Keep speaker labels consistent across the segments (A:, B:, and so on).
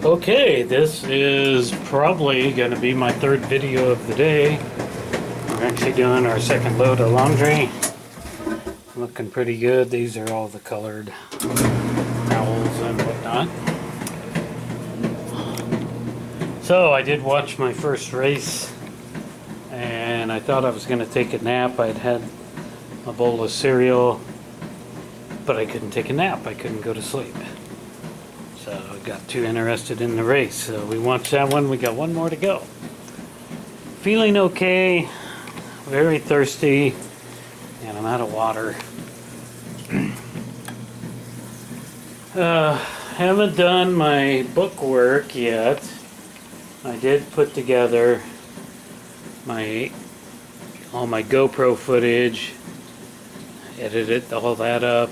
A: Okay, this is probably going to be my third video of the day. We're actually doing our second load of laundry. Looking pretty good. These are all the colored towels and whatnot. So I did watch my first race and I thought I was going to take a nap. I'd had a bowl of cereal, but I couldn't take a nap. I couldn't go to sleep. So I got too interested in the race. So we watched that one. We got one more to go. Feeling okay, very thirsty, and I'm out of water. Haven't done my book work yet. I did put together all my GoPro footage, edited all that up,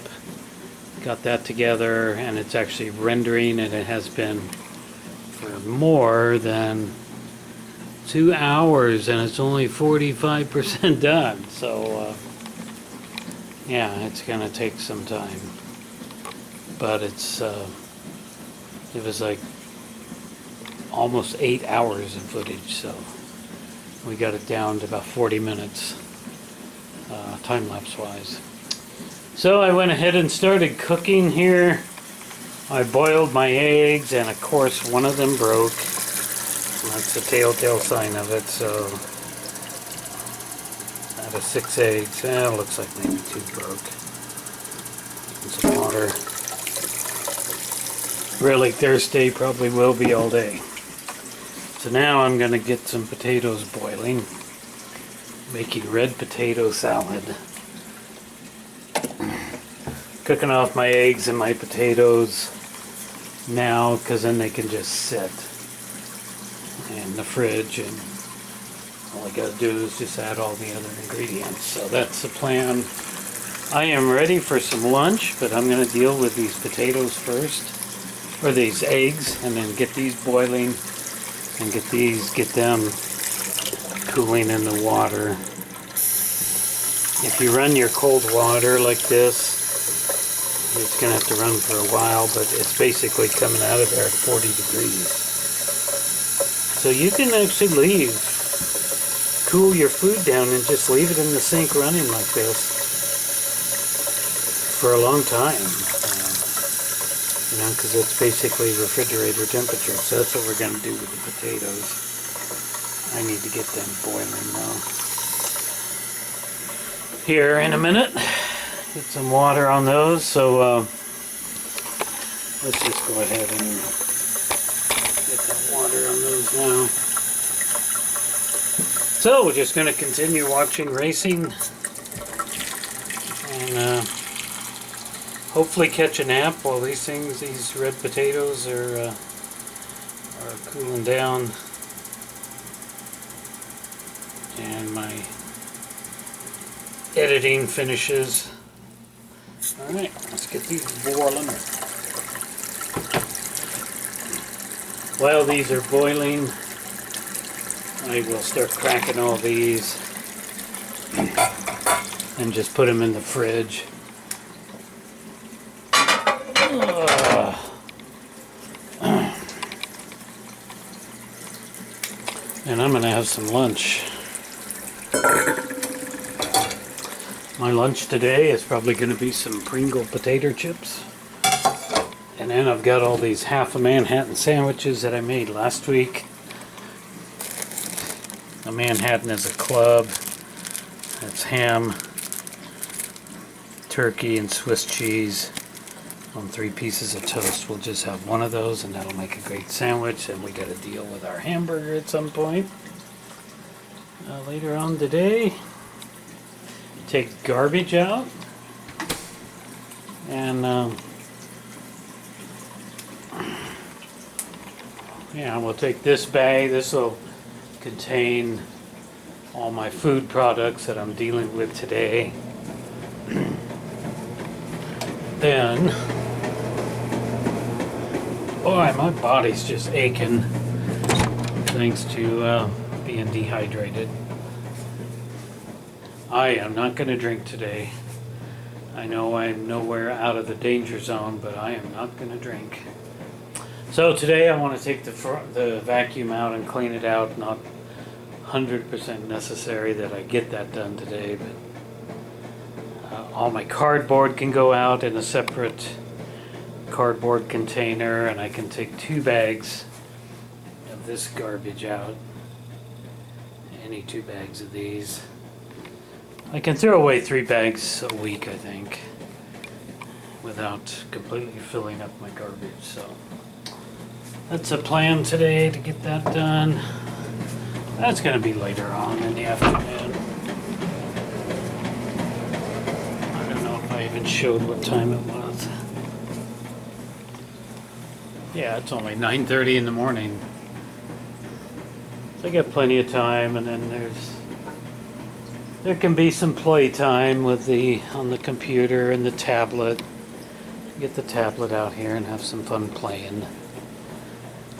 A: got that together, and it's actually rendering, and it has been for more than 2 hours, and it's only 45% done. So yeah, it's gonna take some time, but it was like almost 8 hours of footage, so we got it down to about 40 minutes time-lapse wise. So I went ahead and started cooking here. I boiled my eggs, and of course one of them broke. That's the telltale sign of it. So out of 6 eggs, it looks like maybe 2 broke. And some water. Really thirsty, probably will be all day. So now I'm going to get some potatoes boiling, making red potato salad. Cooking off my eggs and my potatoes now, because then they can just sit in the fridge, and all I got to do is just add all the other ingredients. So that's the plan. I am ready for some lunch, but I'm going to deal with these potatoes first, or these eggs, and then get these boiling and get them cooling in the water. If you run your cold water like this, it's going to have to run for a while, but it's basically coming out of there at 40 degrees. So you can actually cool your food down and just leave it in the sink running like this for a long time. Because it's basically refrigerator temperature. So that's what we're going to do with the potatoes. I need to get them boiling now. Here in a minute. Get some water on those. So let's just go ahead and get the water on those now. So we're just going to continue watching racing. And hopefully catch a nap while these red potatoes are cooling down, and my editing finishes. Alright, let's get these boiling. While these are boiling, I will start cracking all these and just put them in the fridge. And I'm going to have some lunch. My lunch today is probably going to be some Pringle potato chips. And then I've got all these half a Manhattan sandwiches that I made last week. A Manhattan is a club. That's ham, turkey, and Swiss cheese on 3 pieces of toast. We'll just have one of those, and that'll make a great sandwich. And we got to deal with our hamburger at some point later on today. Take garbage out, and yeah, we'll take this bag. This will contain all my food products that I'm dealing with today. Then, boy, my body's just aching thanks to being dehydrated. I am not going to drink today. I know I'm nowhere out of the danger zone, but I am not going to drink. So today I want to take the vacuum out and clean it out. Not 100% necessary that I get that done today, but all my cardboard can go out in a separate cardboard container, and I can take 2 bags of this garbage out. Any 2 bags of these. I can throw away 3 bags a week, I think, without completely filling up my garbage. So that's a plan today to get that done. That's going to be later on in the afternoon. I don't know if I even showed what time it was. Yeah, it's only 9:30 in the morning. So I got plenty of time, and then there can be some play time with on the computer and the tablet. Get the tablet out here and have some fun playing.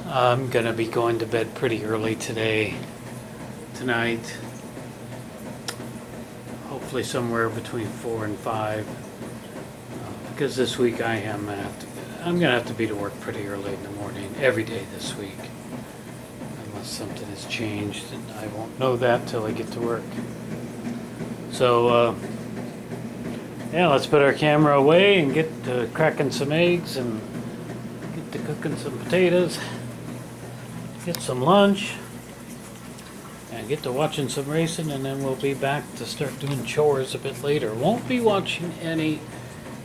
A: I'm gonna be going to bed pretty early tonight. Hopefully somewhere between 4 and 5. Because this week I'm gonna have to be to work pretty early in the morning every day this week. Unless something has changed, and I won't know that till I get to work. So yeah, let's put our camera away and get to cracking some eggs and get to cooking some potatoes, get some lunch, and get to watching some racing, and then we'll be back to start doing chores a bit later. Won't be watching any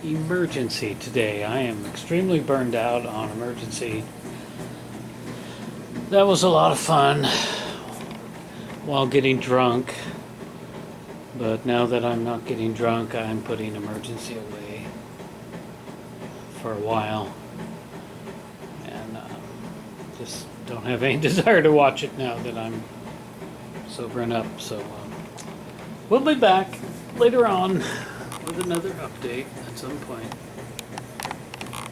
A: Emergency today. I am extremely burned out on Emergency. That was a lot of fun while getting drunk. But now that I'm not getting drunk, I'm putting Emergency away for a while. And just don't have any desire to watch it now that I'm sobering up. So we'll be back later on with another update at some point.